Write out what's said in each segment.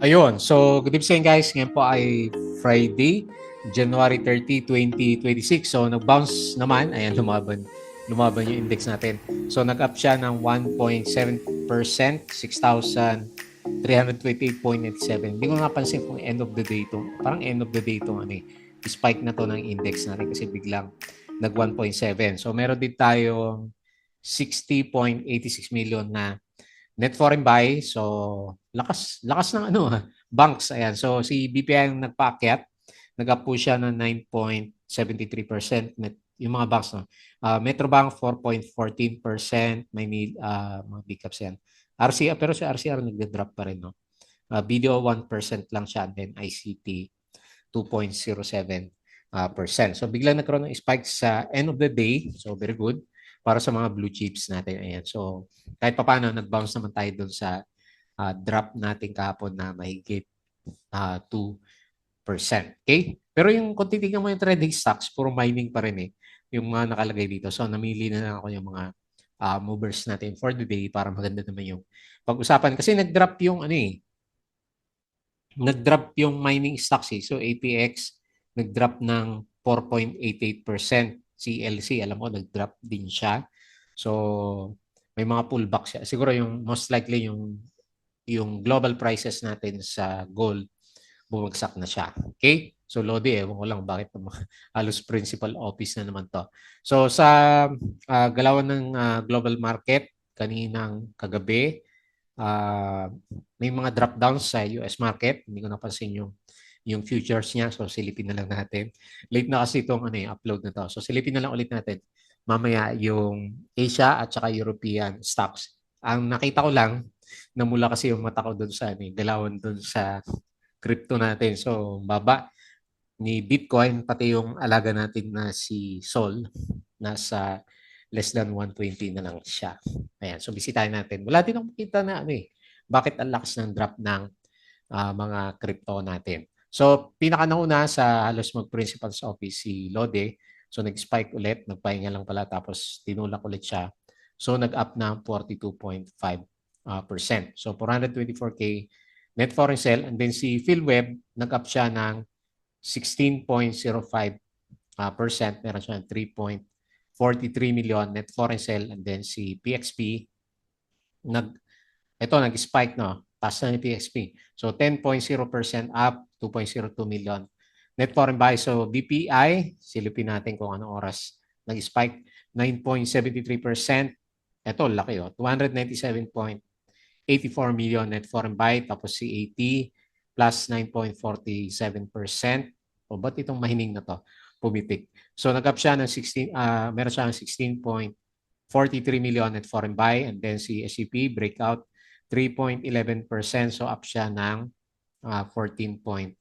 Ayun. So, good evening guys. Ngayon po ay Friday, January 30, 2026. So, nag-bounce naman. Ayan, lumaban. Lumaban yung index natin. So, nag-up siya ng 1.7%, 6,328.87. Hindi ko napansin kung end of the day ito. Parang end of the day ito. Ano eh. Spike na to ng index natin kasi biglang nag 1.7. So, meron din tayong 60.86 million na net foreign buy. So, lakas ng banks. Ayan. So, si BPI ang nagpaakyat. Nag-up po siya ng 9.73%. Yung mga banks, no? Metrobank, 4.14%. May mga big caps yan. RCR, pero si RCR nagda-drop pa rin, no? BDO, 1% lang siya. And then ICT, 2.07%. So, biglang nagkaroon ng spike sa end of the day. So, very good para sa mga blue chips natin. Ayan. So, kahit pa paano, nag-bounce naman tayo doon sa drop natin kahapon na mahigit 2%. Okay? Pero yung kung titignan mo yung trading stocks, puro mining pa rin eh. Yung mga nakalagay dito. So, namili na lang ako yung mga movers natin for the day para maganda naman yung pag-usapan. Kasi nag-drop yung nag-drop yung mining stocks eh. So APX nag-drop ng 4.88%. CLC, alam mo, nag-drop din siya. So may mga pullback siya. Siguro yung most likely yung global prices natin sa gold bumagsak na siya. Okay? So Lodi, ewan ko lang bakit halos principal office na naman to. So sa galawan ng global market kaninang kagabi, uh, may mga drop downs sa US market. Hindi ko napansin yung futures niya. So, silipin na lang natin. Late na kasi itong upload na to. So, silipin na lang ulit natin. Mamaya yung Asia at saka European stocks. Ang nakita ko lang, namula kasi yung mata ko doon sa galawan doon sa crypto natin. So, baba ni Bitcoin, pati yung alaga natin na si Sol, nasa less than 120 na lang siya. Ayan, so bisitahin natin. Wala din akong makita na bakit ang lakas ng drop ng mga crypto natin. So, pinaka nauna sa halos mag-principal sa office si Lode. So, nag-spike ulit, nagpahinga lang pala, tapos tinulak ulit siya. So, nag-up na 42.5%. So, 424K net foreign sale. And then si PhilWeb, nag-up siya ng 16.05%. Meron siya 3.43 million net foreign sale. And then si PXP, nag-spike, no? Taas na yung PXP. So 10.0% up, 2.02 million net foreign buy. So BPI, silipin natin kung anong oras nag-spike, 9.73%. Ito, laki, 297.84 million net foreign buy. Tapos CAT, plus 9.47%. O ba't itong mahining na to? Pumitik. So nag-up siya ng 16, meron siya ng 16.43 million net foreign buy. And then si SCP, breakout, 3.11%. So up siya ng 14.37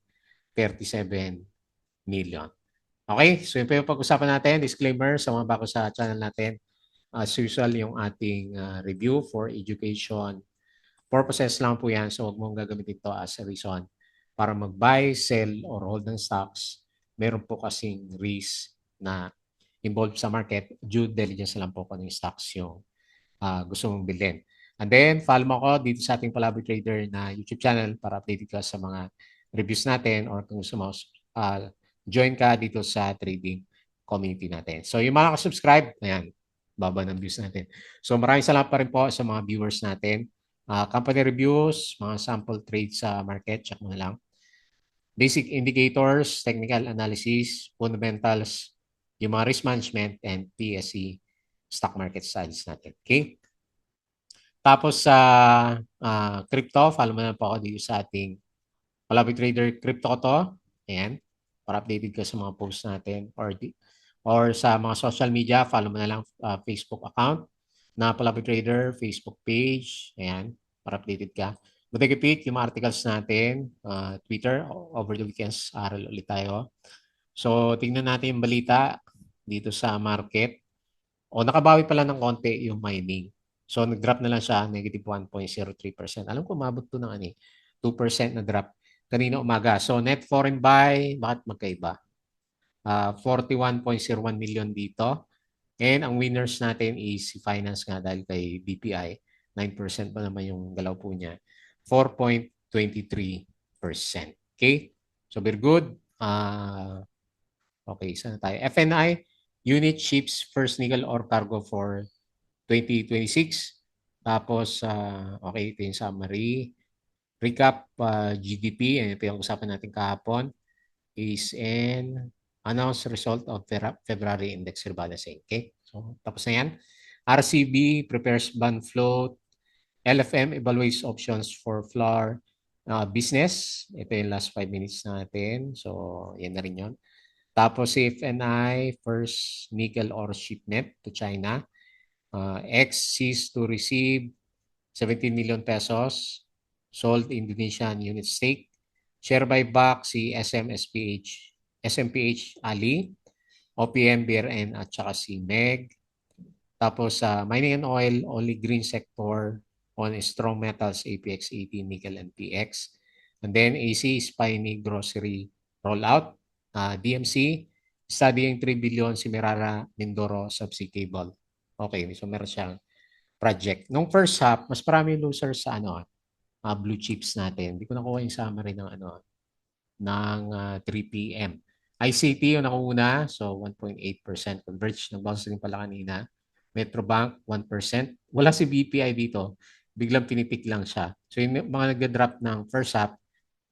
million. Okay, so yun pa yung pag-usapan natin. Disclaimer sa mga bago sa channel natin. As usual, yung ating review for education purposes lang po yan. So huwag mong gagamitin ito as a reason para mag-buy, sell, or hold ng stocks. Meron po kasing risk na involved sa market. Due diligence lang po kung yung stocks yung gusto mong bilhin. And then, follow mo ako dito sa ating Palaboy Trader na YouTube channel para updated ka sa mga reviews natin or kung gusto mo, join ka dito sa trading community natin. So, yung mga nakasubscribe, ayan, baba ng views natin. So, maraming salamat pa rin po sa mga viewers natin. Company reviews, mga sample trades sa market, check mo na lang. Basic indicators, technical analysis, fundamentals, yung mga risk management, and PSE stock market studies natin. Okay? Tapos sa crypto, follow mo na po ako dito sa ating Palaboy Trader Crypto ko to. Ayan. Para updated ka sa mga posts natin or sa mga social media, follow mo na lang Facebook account na Palaboy Trader, Facebook page. Ayan. Para updated ka. Mag-repeat yung mga articles natin, Twitter, over the weekends, aral ulit tayo. So, tingnan natin yung balita dito sa market. O, nakabawi pala ng konti yung mining. So, nag-drop na lang siya, negative 1.03%. Alam ko, mabot to ng 2% na drop kanina umaga. So, net foreign buy, bakit magkaiba? 41.01 million dito. And ang winners natin is si Finance nga dahil kay BPI. 9% pa naman yung galaw po niya. 4.23 Okay? So very good. Okay, saan na tayo? FNI, unit ships first nickel ore cargo for 2026. Tapos, okay, ito yung summary. Recap, GDP, and ito yung usapan natin kahapon, is an announced result of February index rebalancing. Okay? So, tapos na yan. RCB prepares bond float. LFM evaluates options for flour business. Ito yung last 5 minutes natin. So, yan na rin yun. Tapos, CFNI first nickel ore shipment to China. X ceased to receive 17 million pesos sold Indonesian unit stake. Share buyback si SMPH Ali, OPM, BRN at saka si MEG. Tapos mining and oil, only green sector on strong metals, APX 18, nickel and PX. And then AC, Spiny Grocery rollout. DMC, studying 3 billion si Merara Mindoro subsea cable. Okay, so meron siyang project. Nung first half, mas marami losers sa blue chips natin. Hindi ko nakuha yung summary ng 3 p.m. ICT yung nakuna, so 1.8%. Converge, nag-bounce din pala kanina. Metrobank, 1%. Wala si BPI dito. Biglang pinitik lang siya. So yung mga nagda-drop ng first half,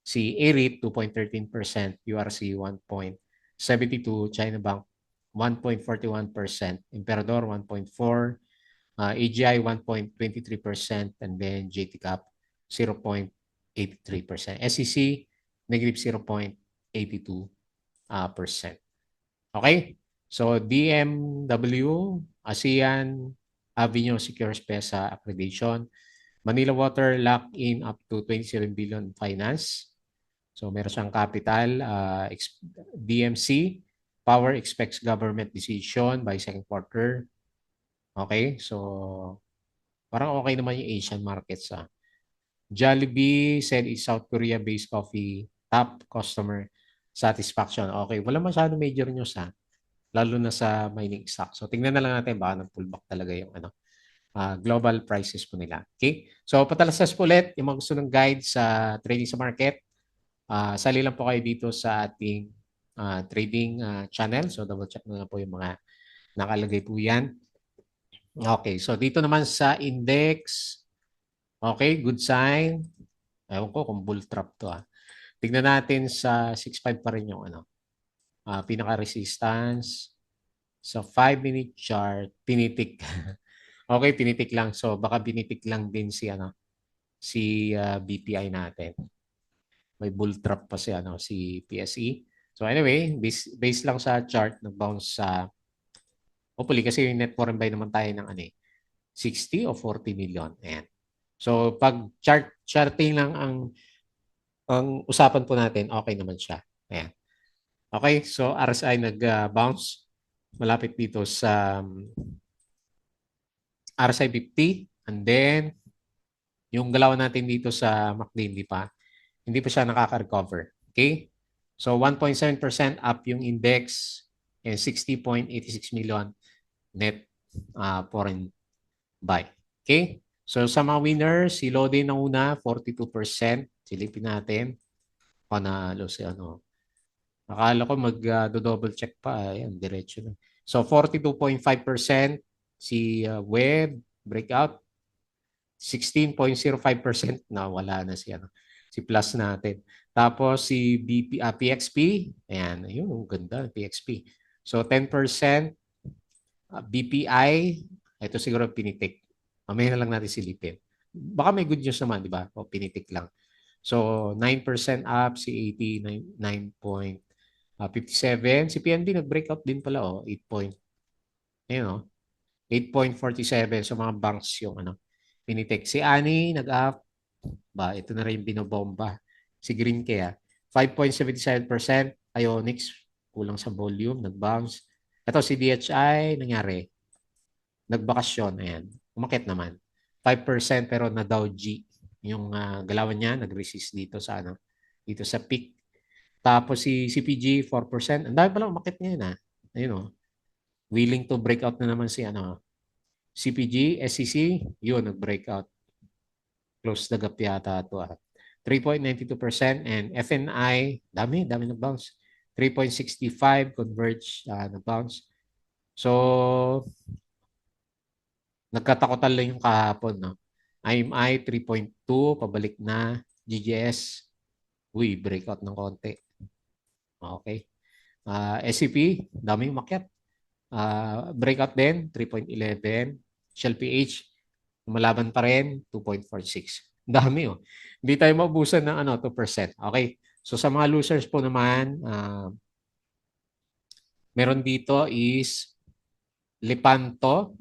si AREIT, 2.13%, URC, 1.72%, China Bank, 1.41%, Emperador, 1.4%, AGI, 1.23%, and then JT Cap, 0.83%. SEC, negative 0.82%. Okay? So, DMW, ASEAN, Avenue Secures PESA accreditation. Manila Water lock in up to 27 billion finance. So, meron siyang capital. DMC, Power expects government decision by second quarter. Okay? So, parang okay naman yung Asian markets. Jollibee said it's South Korea-based coffee top customer satisfaction. Okay, wala masyado major news lalo na sa mining stock. So tingnan na lang natin baka nag-pullback talaga yung global prices po nila. Okay? So patalastas po ulit yung mga gusto ng guide sa trading sa market. Sali lang po kayo dito sa ating trading channel. So double check na lang po yung mga nakalagay po yan. Okay, so dito naman sa index, okay, good sign. Ewan ko kung bull trap to Tignan natin sa 6.5 pa rin yung pinaka-resistance. Sa 5-minute chart, pinitik. Okay, pinitik lang. So baka pinitik lang din si BPI natin. May bull trap pa si PSE. So anyway, based lang sa chart, nag-bounce hopefully kasi yung net foreign buy naman tayo ng 60 o 40 million. Ayan. So pag charting lang ang usapan po natin, okay naman siya. Ayan. Okay, so RSI nag-bounce malapit dito sa RSI 50 and then yung galaw natin dito sa MACD hindi pa siya nakaka-recover. Okay? So 1.7% up yung index and 60.86 million net foreign buy. Okay? So sa mga winners, si Lode na una, 42%. Silipin natin. Panalo si Akala ko mag-double check pa. Ayan, diretso na. So 42.5% si Web breakout. 16.05% na wala na si Plus natin. Tapos si PXP, ayan, ayun, ang ganda PXP. So 10% BPI, ito siguro pinitik. Mamaya na lang natin silipin. Baka may good news naman, di ba? O pinitik lang. So 9% up si 89.57. Si PNB nag-breakout din pala 8 ayun 8.47. So mga banks yung pinitik. Si Ani nag-up. Ito na rin binobomba. Si Green kaya 5.77%. Ionics kulang sa volume, nag-bounce. Ito si DHI nangyari. Nagbakasyon, ayan. Umakit naman. 5% pero na Dow G. Yung galawan niya nag-resist dito sa dito sa peak. Tapos si CPG 4%. Ang dami pala umakit niya Ayun willing to break out na naman si CPG, SCC, yun nag-breakout. Close the gap yata ito 3.92%, and FNI, dami na bounce. 3.65 Converge na bounce. So, nagkatakotan lang yung kahapon, no? IMI 3.2, pabalik na. GGS, breakout ng konti. Okay. SCP, daming umakyat. Breakout din, 3.11. Shell PH, lumalaban pa rin, 2.46. Dami, oh. Hindi tayo maubusan ng 2%. Okay. So sa mga losers po naman, meron dito is Lipanto,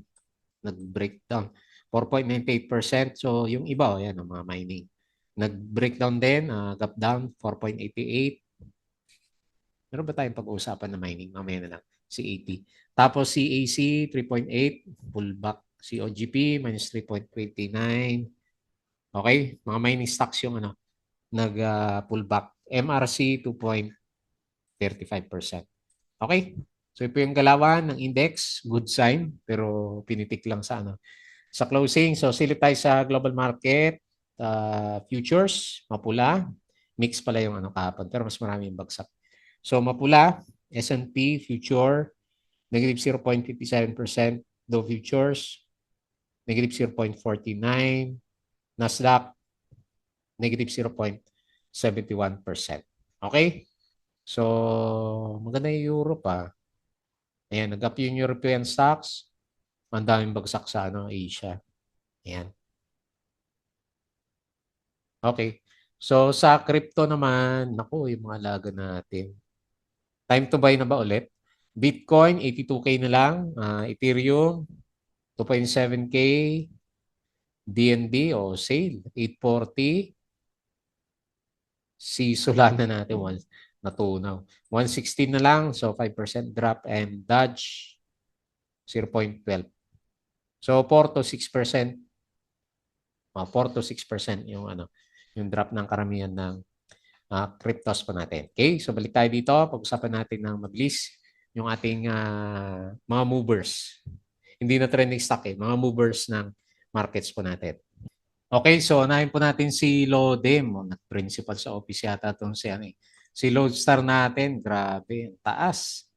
nag-breakdown. 4.98%. So yung iba, yan, ang mga mining. Nag-breakdown din, gap down, 4.88. Meron ba tayong pag-uusapan na mining? Mamaya na lang. CAT. Tapos CAC, 3.8. Pullback. COGP, minus 3.29. Okay? Mga mining stocks yung nag-pullback. MRC, 2.35%. Okay? So ito yung galawan ng index. Good sign. Pero pinitik lang sa sa closing. So silip tayo sa global market. Futures, mapula. Mix pala yung kahapon. Pero mas marami yung bagsak. So mapula, S&P future, negative 0.57%. Dow futures, negative 0.49%. Nasdaq, negative 0.71%. Okay? So, maganda yung Europe Ayan, nag-up yung European stocks. Ang daming bagsak sa Asia. Ayan. Okay. So, sa crypto naman, naku, yung mga alaga natin. Time to buy na ba ulit? Bitcoin, 82K na lang. Ethereum, 2.7K. DNB o sale, 840. Si Solana natin, natunaw. 116 na lang, so 5% drop. And Dodge, 0.12. So 4 to 6%. 4 to 6% yung drop ng karamihan ng cryptos pa natin. Okay, so balik tayo dito. Pag-usapan natin ng mabilis yung ating mga movers. Hindi na trending stock mga movers ng markets po natin. Okay, so unahin po natin si Lodem. Nag-principal sa office yata itong si Lodestar natin. Grabe, ang taas.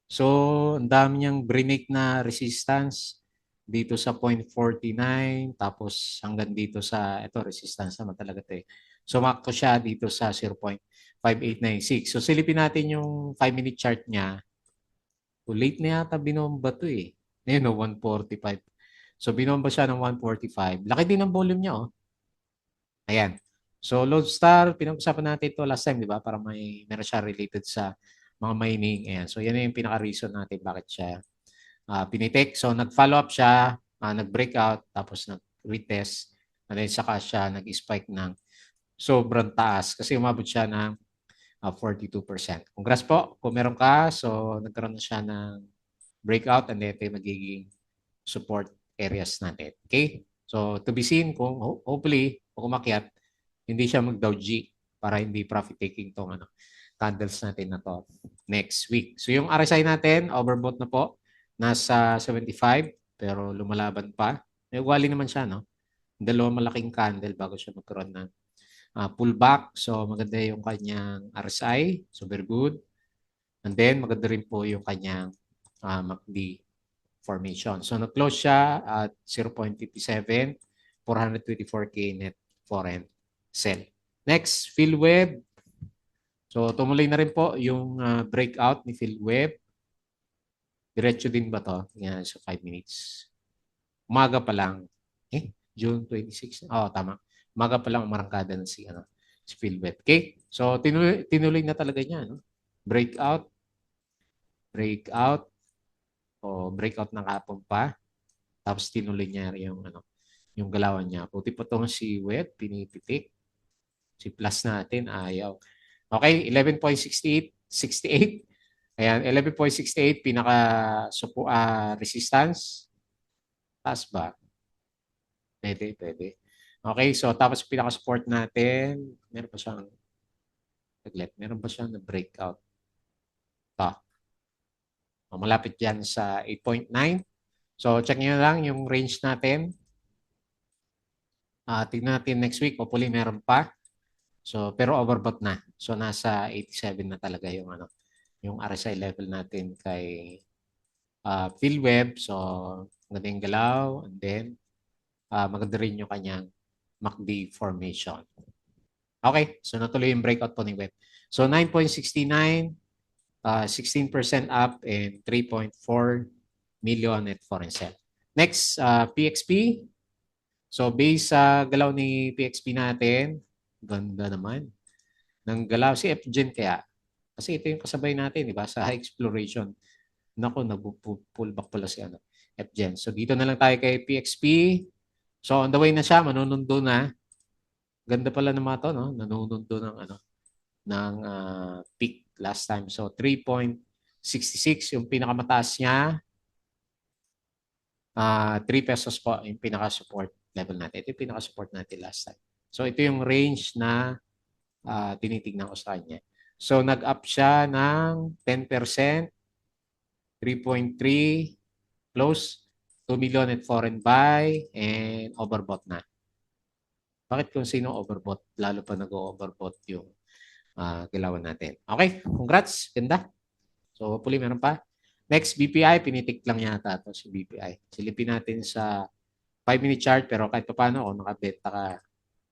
So, ang dami niyang brinik na resistance dito sa 0.49 tapos hanggang dito sa resistance naman talaga ito. Sumakto siya dito sa 0.5896. So, silipin natin yung 5-minute chart niya. Late na yata binomba to Ngayon, 145. So, binomba siya ng 145. Laki din ang volume niya, Ayan. So, Lodestar, pinag-usapan natin ito last time, di ba? Para meron siya related sa mga mining. Ayan. So, yan yung pinaka-reason natin bakit siya pinitik. So, nag-follow up siya, nag-breakout, tapos nag-retest. And then, saka siya nag-spike ng sobrang taas kasi umabot siya ng 42%. Congrats po kung meron ka. So, nagkaroon na siya ng breakout and then ito yung magiging support areas natin. Okay? So, to be seen kung hopefully, kung umakyat, hindi siya mag-Dow G para hindi profit taking tong candles natin na to next week. So, yung RSI natin, overbought na po. Nasa 75, pero lumalaban pa. May ugali naman siya, no? Dalawang malaking candle bago siya magkaroon ng pullback. So, maganda yung kanyang RSI. So, very good. And then, maganda rin po yung kanyang MACD formation. So, nag-close siya at 0.57, 424K net foreign sell. Next, PhilWeb. So, tumuloy na rin po yung breakout ni PhilWeb. Diretso din ba to? Yan, so 5 minutes. Umaga pa lang. June 26. Tama. Umaga pa lang umarangkada na si PhilWeb. Okay? So, tinuloy na talaga niya. No? Breakout. Breakout. Breakout ng kapon pa. Tapos tinuloy niya yung galawan niya. Puti pa itong si Web, pinipitik. Si Plus natin, ayaw. Okay, 11.68. 68. Ayan, 11.68, pinaka resistance. Taas ba? Pwede. Okay, so tapos pinaka-support natin, meron pa siyang na-breakout. Malapit dyan sa 8.9. So, check nyo lang yung range natin. Tignan natin next week. Hopefully, meron pa. So, pero overbought na. So, nasa 87 na talaga yung ano, yung RSI level natin kay PhilWeb. So, maganda yung galaw. And then, maganda rin yung kanyang MACD formation. Okay, so natuloy yung breakout po ng web. So, 9.69, 16% up and 3.4 million net foreign sale. Next, PXP. So, based sa galaw ni PXP natin, ganda naman. Nang galaw si FGen kaya. Kasi ito yung kasabay natin, di ba? Sa high exploration. Naku, nag-pull back pala si ano, FGen. So, dito na lang tayo kay PXP. So, on the way na siya, manunundo na. Ganda pala ng mga to, no? Nanunundo ng ano, ng peak last time. So, 3.66 yung pinakamataas niya. 3 pesos po yung pinaka-support level natin. Ito yung pinaka-support natin last time. So, ito yung range na tinitignan ko sa kanya. So, nag-up siya ng 10%, 3.3, close, 2 million at foreign buy, and overbought na. Bakit kung sino overbought? Lalo pa nag-overbought yung kilawan natin. Okay, congrats. Ganda. So, hopefully meron pa. Next, BPI. Pinitik lang yata ito si BPI. Silipin natin sa 5-minute chart pero kahit pa paano kung nakabenta ka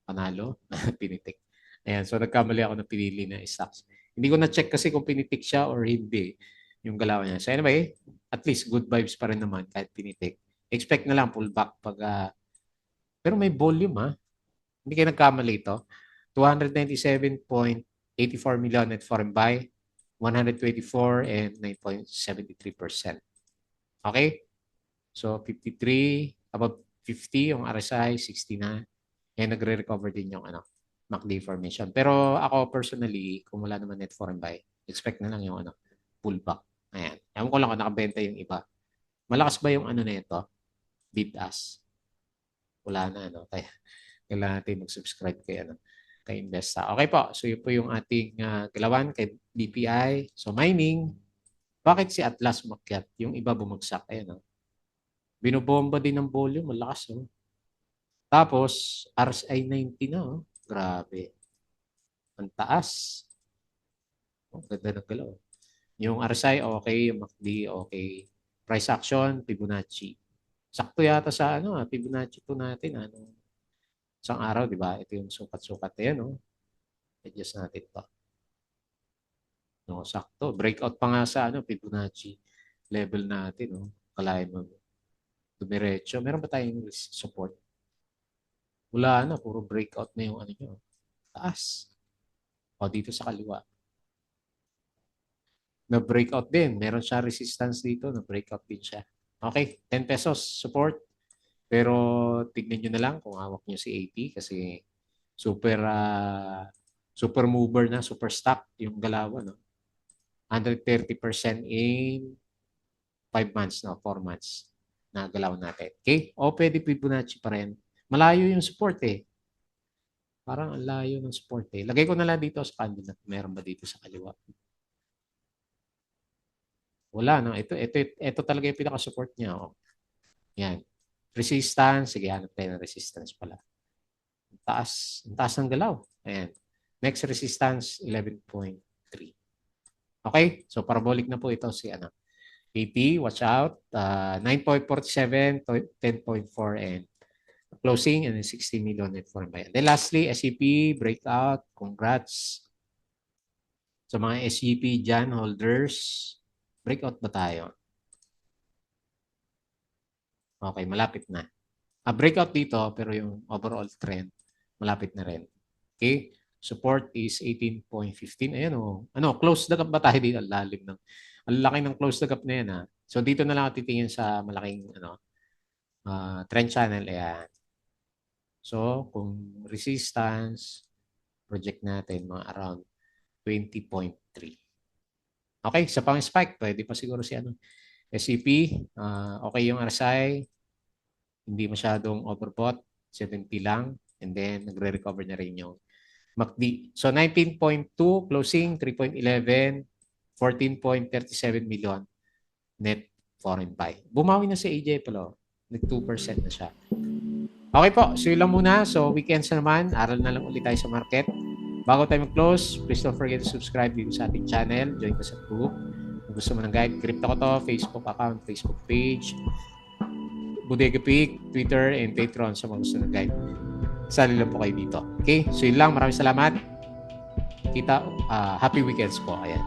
panalo, pinitik. Ayan, so nagkamali ako ng pinili na stocks. Hindi ko na-check kasi kung pinitik siya or hindi yung galaw niya. So anyway, at least good vibes pa rin naman kahit pinitik. Expect na lang pullback pag pero may volume Hindi kayo nagkamali ito. 297.84 million net foreign buy, 124 and 9.73%. Okay? So 53, about 50 yung RSI, 60 na. And nagre-recover din yung ano, MACD formation. Pero ako personally, kung wala naman net foreign buy, expect na lang yung ano, pullback. Ayan. Ewan ko lang kung nakabenta yung iba. Malakas ba yung ano na ito? Bid ask. Wala na, ano? Kaya kailangan natin mag-subscribe kay, ano, kay Investa. Okay po. So yun po yung ating galawan kay BPI. So mining, bakit si Atlas umakyat? Yung iba bumagsak. Ayan, no? Binobomba din ng volume. Malakas, no? Tapos, RSI 90 na, oh. Grabe. Ang taas. Ang ganda ng galaw. Yung RSI, okay. Yung MACD, okay. Price action, Fibonacci. Sakto yata sa ano, Fibonacci po natin. Ano, isang araw, di ba? Ito yung sukat-sukat na yan, no? Adjust natin to. No, sakto. Breakout pa nga sa ano, Fibonacci level natin, no? Kalahin mo. Dumiretso. Meron ba tayong support? Wala na. Puro breakout na yung ano nyo. Taas. O, dito sa kaliwa. Na-breakout din. Meron siya resistance dito. Na-breakout din siya. Okay, 10 pesos support. Pero tignan nyo na lang kung hawak nyo si AP kasi super super mover na, super stock yung galawan. No? 130% in 5 months, no? 4 months na galaw natin. Okay? O pwede Fibonacci pa rin. Malayo yung support eh. Parang ang layo ng support eh. Lagay ko na lang dito sa candle. Meron ba dito sa kaliwa? Wala, no? Ito talaga yung pinaka-support niya. Oh. Yan. Resistance. Sige, hanap tayo ng resistance pala. Ang taas ng galaw. Ayan. Next resistance, 11.3. Okay? So, parabolic na po ito si ano. AP, watch out. 9.47, 10.4, and closing, and then 16 million net for buy. Then lastly, SEP, breakout. Congrats. So, mga SEP dyan, holders, breakout ba tayo? Okay, malapit na. Breakout dito, pero yung overall trend, malapit na rin. Okay? Support is 18.15. Ayan o. Ano, close the gap ba tayo dito? Lalim ng, ang laki ng close the gap na yan ha. So dito na lang ako titingin sa malaking ano, trend channel. Ayan. So kung resistance, project natin mga around 20.3. Okay, sa pang spike, pwede pa siguro si ano, SCP. Okay yung RSI. Hindi masyadong overbought. 70 lang. And then, nagre-recover na rin yung MACD. So 19.2 closing, 3.11, 14.37 million net foreign buy. Bumawi na si AJ pala. Nag 2% na siya. Okay po, so yun lang muna. So weekends naman, aral na lang ulit tayo sa market. Bago tayo mag-close, please don't forget to subscribe dito sa ating channel. Join ka sa group. Kung gusto mo ng guide, Crypto ko to, Facebook account, Facebook page, Bodega Pig, Twitter, and Patreon sa mga gusto ng guide. Sali lang po kayo dito. Okay? So yun lang. Maraming salamat. Happy weekends po. Ayan.